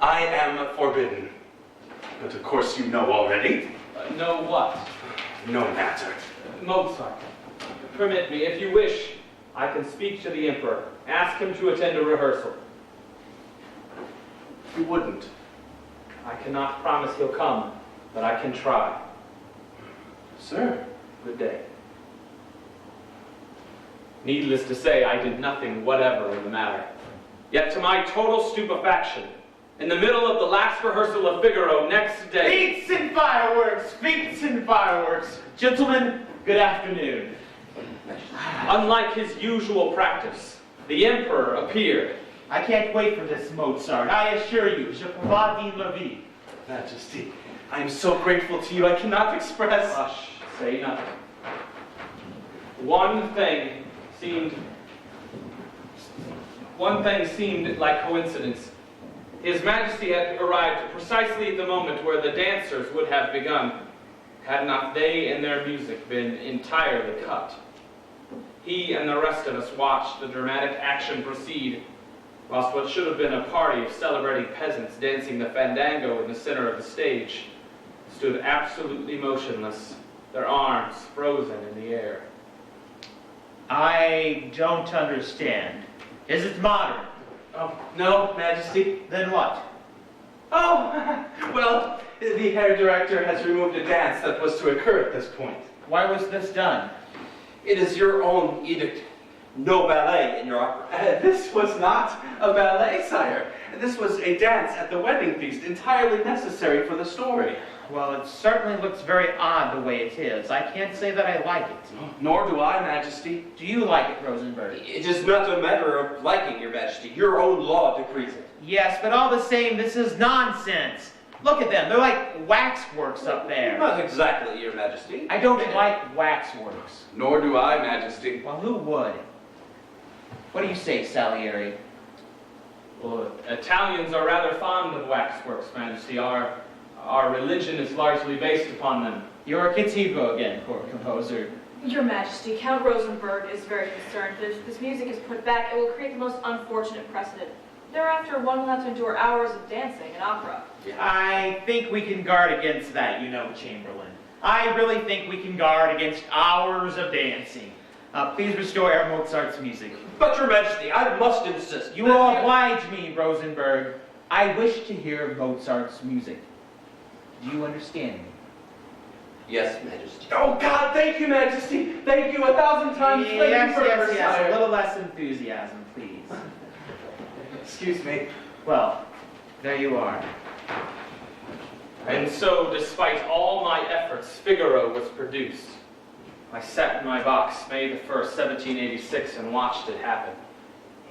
I am forbidden. But of course you know already. Know what? No matter. Mozart, permit me, if you wish, I can speak to the Emperor. Ask him to attend a rehearsal. You wouldn't. I cannot promise he'll come, but I can try. Sir. Good day. Needless to say, I did nothing whatever in the matter. Yet to my total stupefaction, in the middle of the last rehearsal of Figaro next day... Feats and fireworks! Feats and fireworks! Gentlemen, good afternoon. Unlike his usual practice, the Emperor appeared. I can't wait for this, Mozart. I assure you, je provide la vie. Majesty, I am so grateful to you, I cannot express... Hush, say nothing. One thing seemed like coincidence. His Majesty had arrived precisely at the moment where the dancers would have begun, had not they and their music been entirely cut. He and the rest of us watched the dramatic action proceed, whilst what should have been a party of celebrating peasants dancing the fandango in the center of the stage stood absolutely motionless, their arms frozen in the air. I don't understand. Is it modern? Oh, no, Majesty. Then what? Oh, well, the Herr Director has removed a dance that was to occur at this point. Why was this done? It is your own edict. No ballet in your opera. This was not a ballet, sire. This was a dance at the wedding feast, entirely necessary for the story. Well, it certainly looks very odd the way it is. I can't say that I like it. Nor do I, Majesty. Do you like it, Rosenberg? It is not a matter of liking, Your Majesty. Your own law decrees it. Yes, but all the same, this is nonsense. Look at them. They're like waxworks up there. Not exactly, Your Majesty. I don't like waxworks. Nor do I, Majesty. Well, who would? What do you say, Salieri? Well, Italians are rather fond of waxworks, Majesty. Our religion is largely based upon them. You're a Cattivo again, poor composer. Your Majesty, Count Rosenberg is very concerned that if this music is put back, it will create the most unfortunate precedent. Thereafter, one will have to endure hours of dancing in opera. I think we can guard against that, you know, Chamberlain. I really think we can guard against hours of dancing. Please restore Herr Mozart's music. But, Your Majesty, I must insist. You will oblige me, Rosenberg. I wish to hear Mozart's music. Do you understand me? Yes, Majesty. Oh, God, thank you, Majesty. Thank you 1,000 times. Yes. A little less enthusiasm, please. Excuse me. Well, there you are. And so, despite all my efforts, Figaro was produced. I sat in my box May the 1st, 1786, and watched it happen.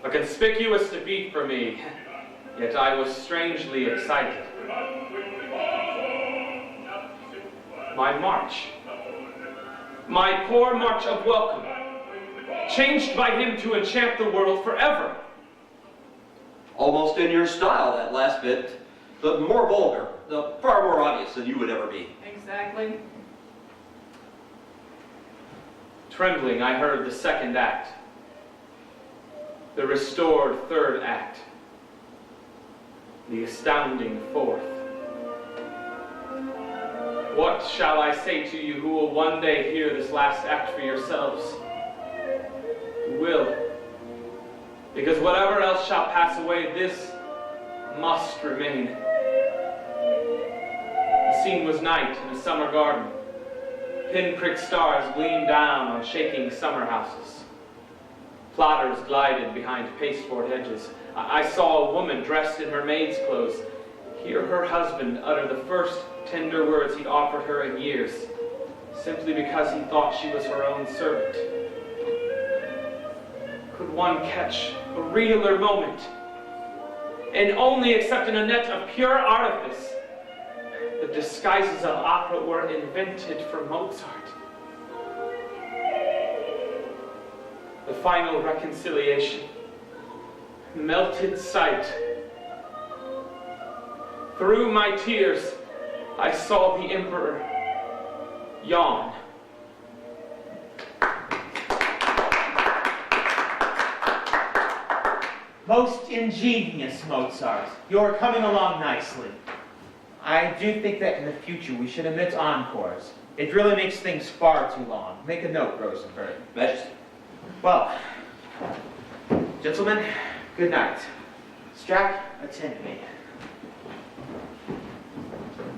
A conspicuous defeat for me, yet I was strangely excited. My march, my poor march of welcome, changed by him to enchant the world forever. Almost in your style, that last bit, but more vulgar, far more obvious than you would ever be. Exactly. Trembling, I heard the second act, the restored third act, the astounding fourth. What shall I say to you who will one day hear this last act for yourselves? You will. Because whatever else shall pass away, this must remain. The scene was night in a summer garden. Pinprick stars gleamed down on shaking summer houses. Plotters glided behind pasteboard hedges. I saw a woman dressed in her maid's clothes hear her husband utter the first tender words he'd offered her in years, simply because he thought she was her own servant. Could one catch a realer moment? And only except in a net of pure artifice, the disguises of opera were invented for Mozart. The final reconciliation, melted sight. Through my tears, I saw the Emperor yawn. Most ingenious Mozart. You're coming along nicely. I do think that in the future we should omit encores. It really makes things far too long. Make a note, Rosenberg. Majesty. Well, gentlemen, good night. Strack, attend me.